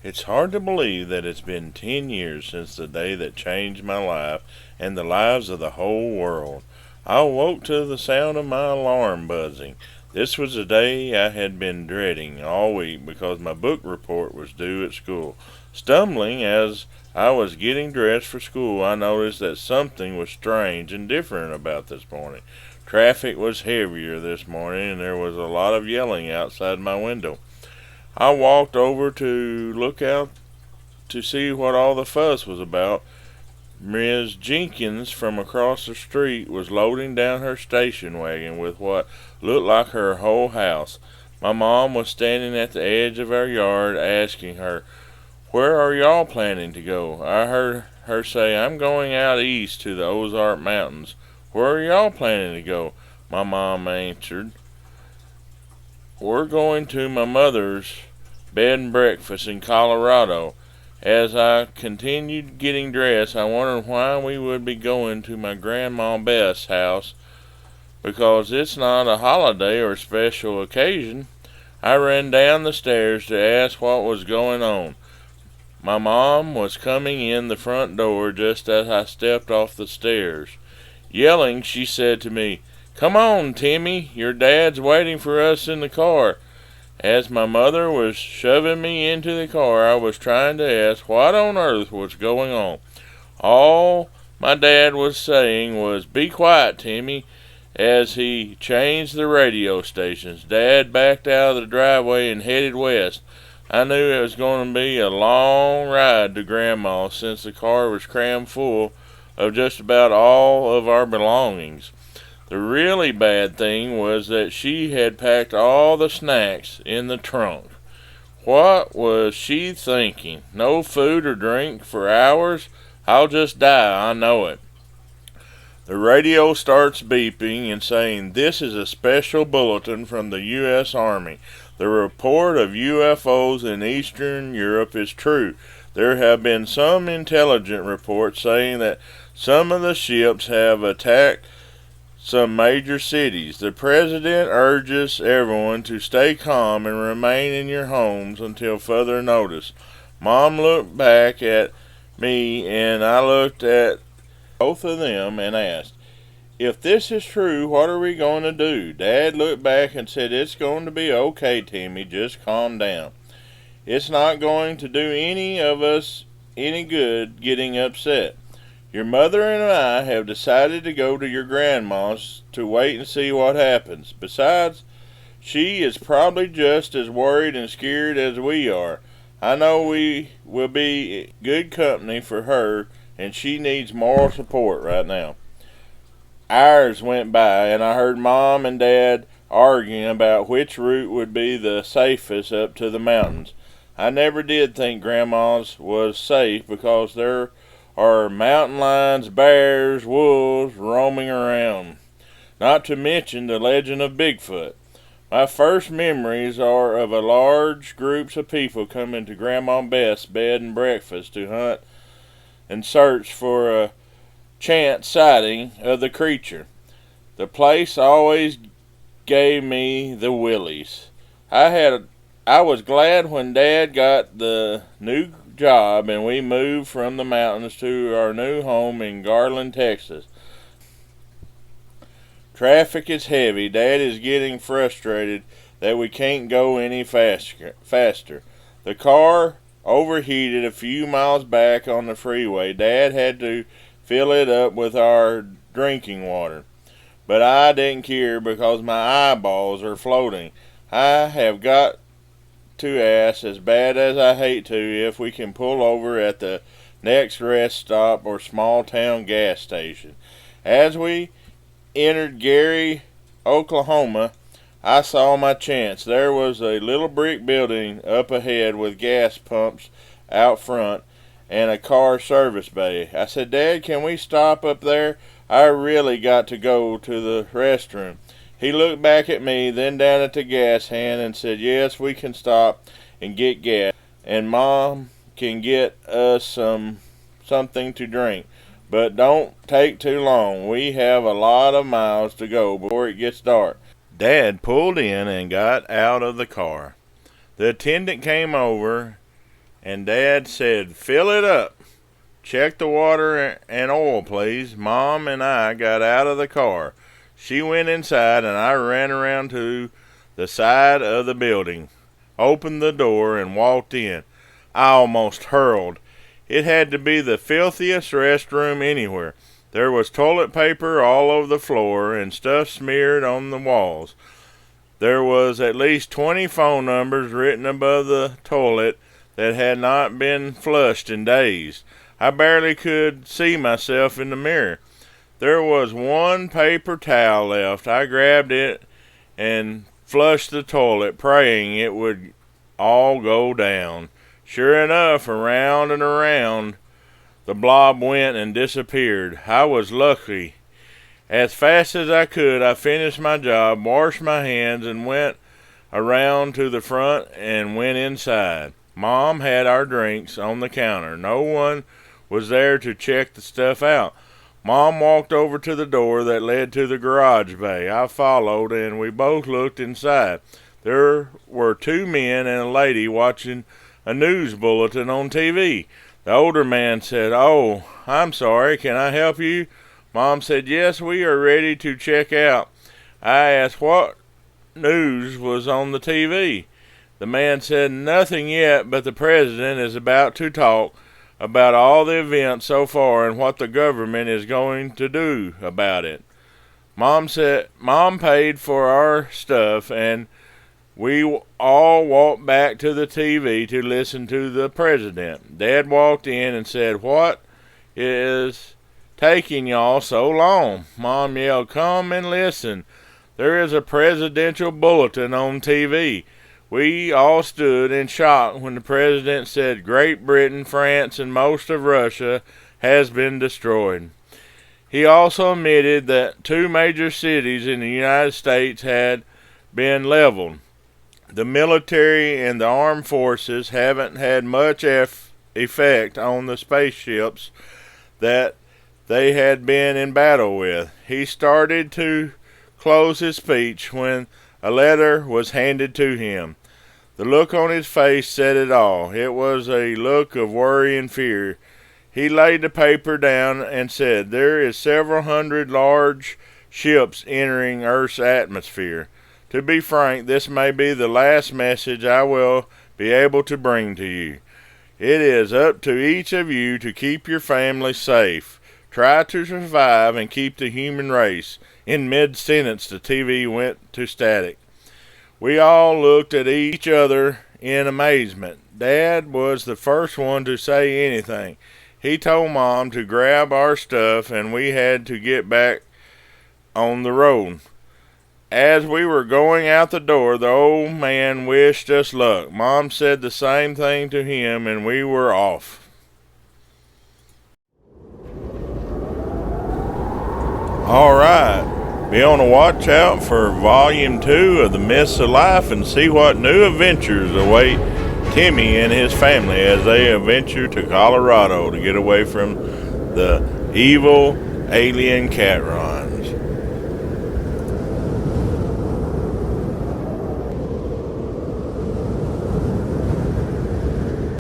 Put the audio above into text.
It's hard to believe that it's been 10 years since the day that changed my life and the lives of the whole world. I awoke to the sound of my alarm buzzing. This was a day I had been dreading all week because my book report was due at school. Stumbling as I was getting dressed for school, I noticed that something was strange and different about this morning. Traffic was heavier this morning and there was a lot of yelling outside my window. I walked over to look out to see what all the fuss was about. Ms. Jenkins from across the street was loading down her station wagon with what looked like her whole house. My mom was standing at the edge of our yard asking her, "Where are y'all planning to go?" I heard her say, "I'm going out east to the Ozark Mountains." "Where are y'all planning to go?" my mom answered. "We're going to my mother's bed and breakfast in Colorado." As I continued getting dressed, I wondered why we would be going to my Grandma Beth's house, because it's not a holiday or special occasion. I ran down the stairs to ask what was going on. My mom was coming in the front door just as I stepped off the stairs. Yelling, she said to me, "Come on, Timmy, your dad's waiting for us in the car." As my mother was shoving me into the car, I was trying to ask what on earth was going on. All my dad was saying was, "Be quiet, Timmy," as he changed the radio stations. Dad backed out of the driveway and headed west. I knew it was going to be a long ride to Grandma, since the car was crammed full of just about all of our belongings. The really bad thing was that she had packed all the snacks in the trunk. What was she thinking? No food or drink for hours? I'll just die, I know it. The radio starts beeping and saying, "This is a special bulletin from the U.S. Army. The report of UFOs in Eastern Europe is true. There have been some intelligence reports saying that some of the ships have attacked some major cities. The president urges everyone to stay calm and remain in your homes until further notice." Mom looked back at me and I looked at both of them and asked, "If this is true, what are we going to do?" Dad looked back and said, "It's going to be okay, Timmy. Just calm down. It's not going to do any of us any good getting upset. Your mother and I have decided to go to your grandma's to wait and see what happens. Besides, she is probably just as worried and scared as we are. I know we will be good company for her, and she needs moral support right now." Hours went by, and I heard Mom and Dad arguing about which route would be the safest up to the mountains. I never did think Grandma's was safe because there are mountain lions, bears, wolves roaming around, not to mention the legend of Bigfoot. My first memories are of a large groups of people coming to Grandma Beth's bed and breakfast to hunt and search for a chance sighting of the creature. The place always gave me the willies. I was glad when Dad got the new job and we moved from the mountains to our new home in Garland, Texas. Traffic is heavy. Dad is getting frustrated that we can't go any faster. The car overheated a few miles back on the freeway. Dad had to fill it up with our drinking water, but I didn't care because my eyeballs are floating. I have got to ask, as bad as I hate to, if we can pull over at the next rest stop or small town gas station. As we entered Gary, Oklahoma, I saw my chance. There was a little brick building up ahead with gas pumps out front and a car service bay. I said, "Dad, can we stop up there? I really got to go to the restroom." He looked back at me, then down at the gas hand and said, "Yes, we can stop and get gas, and Mom can get us something to drink. But don't take too long. We have a lot of miles to go before it gets dark." Dad pulled in and got out of the car. The attendant came over and Dad said, "Fill it up. Check the water and oil, please." Mom and I got out of the car. She went inside, and I ran around to the side of the building, opened the door, and walked in. I almost hurled. It had to be the filthiest restroom anywhere. There was toilet paper all over the floor and stuff smeared on the walls. There was at least 20 phone numbers written above the toilet that had not been flushed in days. I barely could see myself in the mirror. There was one paper towel left. I grabbed it and flushed the toilet, praying it would all go down. Sure enough, around and around the blob went and disappeared. I was lucky. As fast as I could, I finished my job, washed my hands, and went around to the front and went inside. Mom had our drinks on the counter. No one was there to check the stuff out. Mom walked over to the door that led to the garage bay. I followed, and we both looked inside. There were two men and a lady watching a news bulletin on TV. The older man said, "Oh, I'm sorry, can I help you?" Mom said, "Yes, we are ready to check out." I asked what news was on the TV. The man said, "Nothing yet, but the president is about to talk about all the events so far and what the government is going to do about it." Mom paid for our stuff, and we all walked back to the TV to listen to the president. Dad walked in and said, "What is taking y'all so long?" Mom yelled, "Come and listen. There is a presidential bulletin on TV." We all stood in shock when the president said Great Britain, France, and most of Russia has been destroyed. He also admitted that 2 major cities in the United States had been leveled. The military and the armed forces haven't had much effect on the spaceships that they had been in battle with. He started to close his speech when a letter was handed to him. The look on his face said it all. It was a look of worry and fear. He laid the paper down and said, "There is several hundred large ships entering Earth's atmosphere. To be frank, this may be the last message I will be able to bring to you. It is up to each of you to keep your family safe. Try to survive and keep the human race." In mid-sentence, the TV went to static. We all looked at each other in amazement. Dad was the first one to say anything. He told Mom to grab our stuff, and we had to get back on the road. As we were going out the door, the old man wished us luck. Mom said the same thing to him, and we were off. All right. Be on the watch out for Volume 2 of The Myths of Life and see what new adventures await Timmy and his family as they adventure to Colorado to get away from the evil alien Catron.